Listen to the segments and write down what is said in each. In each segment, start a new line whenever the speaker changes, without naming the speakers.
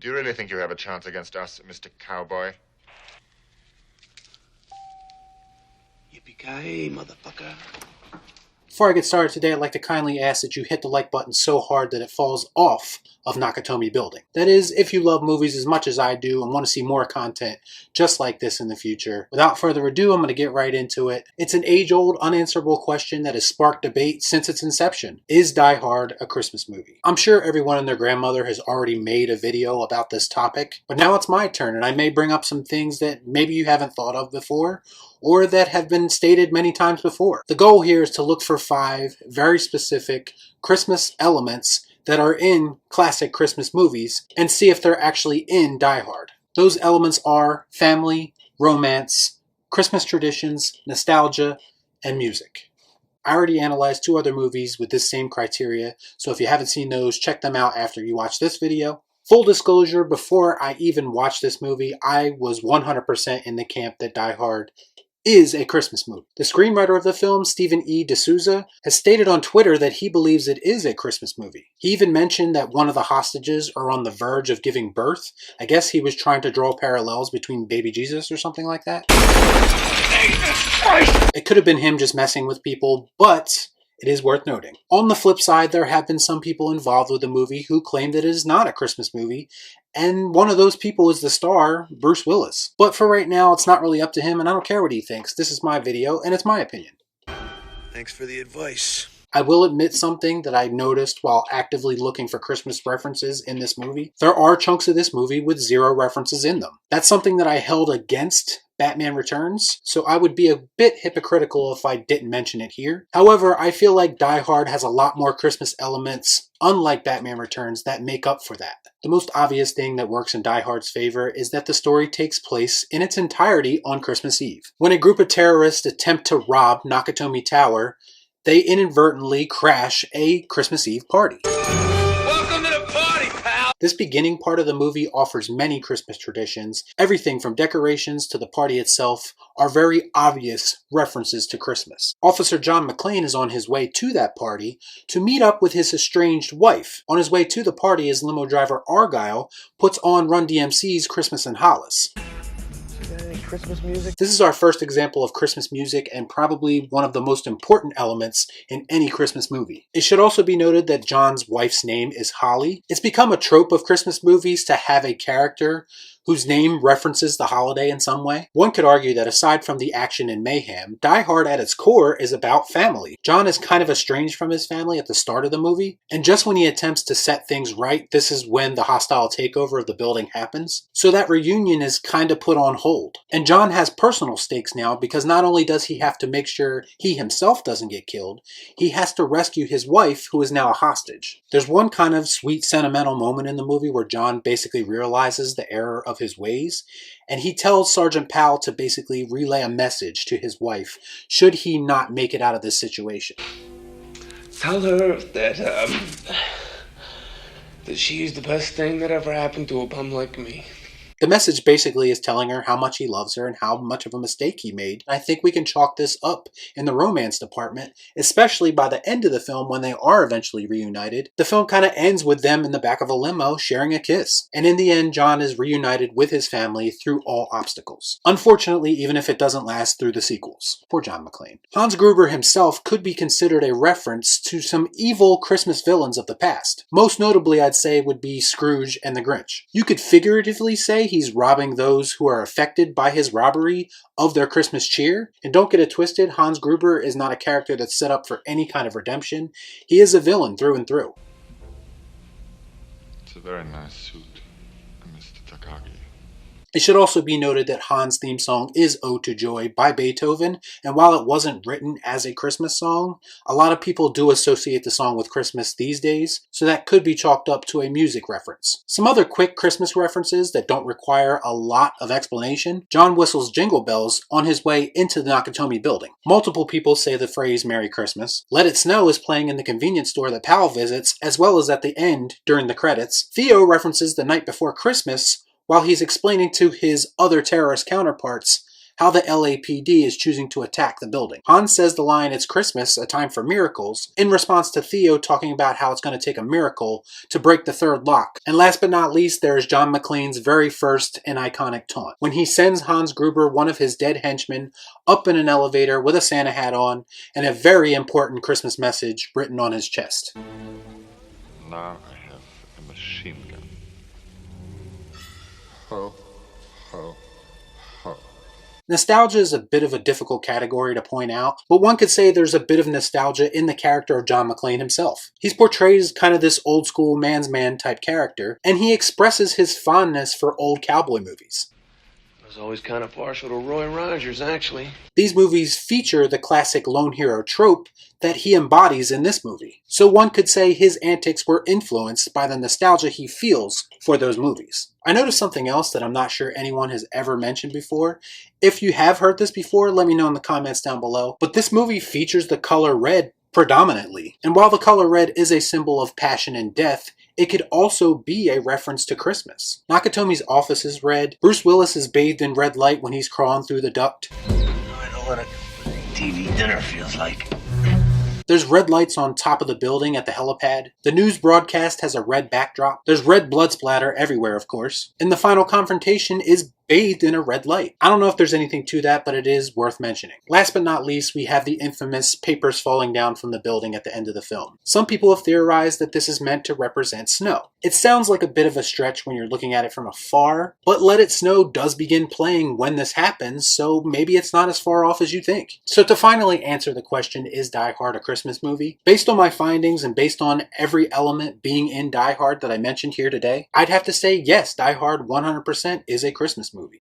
Do you really think you have a chance against us, Mr. Cowboy?
Yippee-ki-yay, motherfucker.
Before I get started today, I'd like to kindly ask that you hit the like button so hard that it falls off of Nakatomi Building. That is, if you love movies as much as I do and want to see more content just like this in the future. Without further ado, I'm going to get right into it. It's an age-old, unanswerable question that has sparked debate since its inception. Is Die Hard a Christmas movie? I'm sure everyone and their grandmother has already made a video about this topic, but now it's my turn, and I may bring up some things that maybe you haven't thought of before, or that have been stated many times before. The goal here is to look for 5 very specific Christmas elements that are in classic Christmas movies and see if they're actually in Die Hard. Those elements are family, romance, Christmas traditions, nostalgia, and music. I already analyzed 2 other movies with this same criteria, so if you haven't seen those, check them out after you watch this video. Full disclosure, before I even watched this movie, I was 100% in the camp that Die Hard is a Christmas movie. The screenwriter of the film, Stephen E. D'Souza, has stated on Twitter that he believes it is a Christmas movie. He even mentioned that one of the hostages are on the verge of giving birth. I guess he was trying to draw parallels between baby Jesus or something like that. It could have been him just messing with people, but it is worth noting. On the flip side, there have been some people involved with the movie who claim that it is not a Christmas movie, and one of those people is the star, Bruce Willis. But for right now, it's not really up to him, and I don't care what he thinks. This is my video, and it's my opinion.
Thanks for the advice.
I will admit something that I noticed while actively looking for Christmas references in this movie. There are chunks of this movie with 0 references in them. That's something that I held against Batman Returns, so I would be a bit hypocritical if I didn't mention it here. However, I feel like Die Hard has a lot more Christmas elements, unlike Batman Returns, that make up for that. The most obvious thing that works in Die Hard's favor is that the story takes place in its entirety on Christmas Eve. When a group of terrorists attempt to rob Nakatomi Tower, they inadvertently crash a Christmas Eve party.
Welcome to the party, pal!
This beginning part of the movie offers many Christmas traditions. Everything from decorations to the party itself are very obvious references to Christmas. Officer John McClane is on his way to that party to meet up with his estranged wife. On his way to the party, his limo driver Argyle puts on Run DMC's Christmas in Hollis.
Christmas music?
This is our first example of Christmas music and probably one of the most important elements in any Christmas movie. It should also be noted that John's wife's name is Holly. It's become a trope of Christmas movies to have a character whose name references the holiday in some way. One could argue that aside from the action and mayhem, Die Hard at its core is about family. John is kind of estranged from his family at the start of the movie, and just when he attempts to set things right, this is when the hostile takeover of the building happens. So that reunion is kind of put on hold. And John has personal stakes now because not only does he have to make sure he himself doesn't get killed, he has to rescue his wife, who is now a hostage. There's one kind of sweet sentimental moment in the movie where John basically realizes the error of his ways, and he tells Sergeant Powell to basically relay a message to his wife should he not make it out of this situation.
Tell her that she's the best thing that ever happened to a bum like me.
The message basically is telling her how much he loves her and how much of a mistake he made. I think we can chalk this up in the romance department, especially by the end of the film when they are eventually reunited. The film kind of ends with them in the back of a limo sharing a kiss. And in the end, John is reunited with his family through all obstacles. Unfortunately, even if it doesn't last through the sequels. Poor John McClane. Hans Gruber himself could be considered a reference to some evil Christmas villains of the past. Most notably, I'd say, would be Scrooge and the Grinch. You could figuratively say he's robbing those who are affected by his robbery of their Christmas cheer. And don't get it twisted, Hans Gruber is not a character that's set up for any kind of redemption. He is a villain through and through.
It's a very nice suit, Mr. Takagi.
It should also be noted that Hans' theme song is Ode to Joy by Beethoven, and while it wasn't written as a Christmas song, a lot of people do associate the song with Christmas these days, so that could be chalked up to a music reference. Some other quick Christmas references that don't require a lot of explanation. John whistles Jingle Bells on his way into the Nakatomi Building. Multiple people say the phrase Merry Christmas. Let It Snow is playing in the convenience store that Powell visits, as well as at the end during the credits. Theo references The Night Before Christmas while he's explaining to his other terrorist counterparts how the LAPD is choosing to attack the building. Hans says the line, "It's Christmas, a time for miracles," in response to Theo talking about how it's going to take a miracle to break the third lock. And last but not least, there is John McClane's very first and iconic taunt, when he sends Hans Gruber, one of his dead henchmen, up in an elevator with a Santa hat on and a very important Christmas message written on his chest.
Now I have a machine gun. Ho, ho, ho.
Nostalgia is a bit of a difficult category to point out, but one could say there's a bit of nostalgia in the character of John McClane himself. He's portrayed as kind of this old school man's man type character, and he expresses his fondness for old cowboy movies.
I was always kind of partial to Roy Rogers, actually.
These movies feature the classic lone hero trope that he embodies in this movie. So one could say his antics were influenced by the nostalgia he feels for those movies. I noticed something else that I'm not sure anyone has ever mentioned before. If you have heard this before, let me know in the comments down below. But this movie features the color red predominantly. And while the color red is a symbol of passion and death, it could also be a reference to Christmas. Nakatomi's office is red. Bruce Willis is bathed in red light when he's crawling through the duct.
I know what a TV dinner feels like.
There's red lights on top of the building at the helipad. The news broadcast has a red backdrop. There's red blood splatter everywhere, of course. And the final confrontation is bathed in a red light. I don't know if there's anything to that, but it is worth mentioning. Last but not least, we have the infamous papers falling down from the building at the end of the film. Some people have theorized that this is meant to represent snow. It sounds like a bit of a stretch when you're looking at it from afar, but Let It Snow does begin playing when this happens, so maybe it's not as far off as you think. So to finally answer the question, is Die Hard a Christmas movie? Based on my findings and based on every element being in Die Hard that I mentioned here today, I'd have to say yes, Die Hard 100% is a Christmas movie.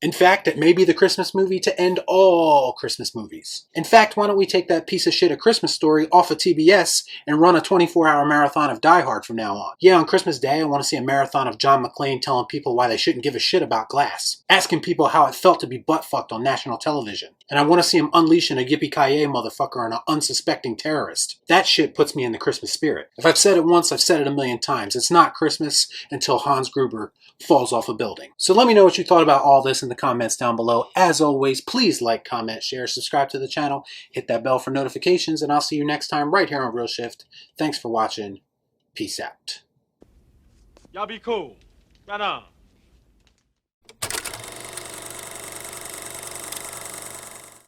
In fact, it may be the Christmas movie to end all Christmas movies. In fact, why don't we take that piece of shit A Christmas Story off of TBS and run a 24-hour marathon of Die Hard from now on? Yeah, on Christmas Day, I want to see a marathon of John McClane telling people why they shouldn't give a shit about Glass, asking people how it felt to be butt-fucked on national television, and I want to see him unleashing a yippee-ki-yay motherfucker on an unsuspecting terrorist. That shit puts me in the Christmas spirit. If I've said it once, I've said it a million times. It's not Christmas until Hans Gruber falls off a building. So let me know what you thought about all this in the comments down below. As always, please like, comment, share, subscribe to the channel, hit that bell for notifications, and I'll see you next time right here on Real Shift. Thanks for watching. Peace out.
Y'all be cool. Right on.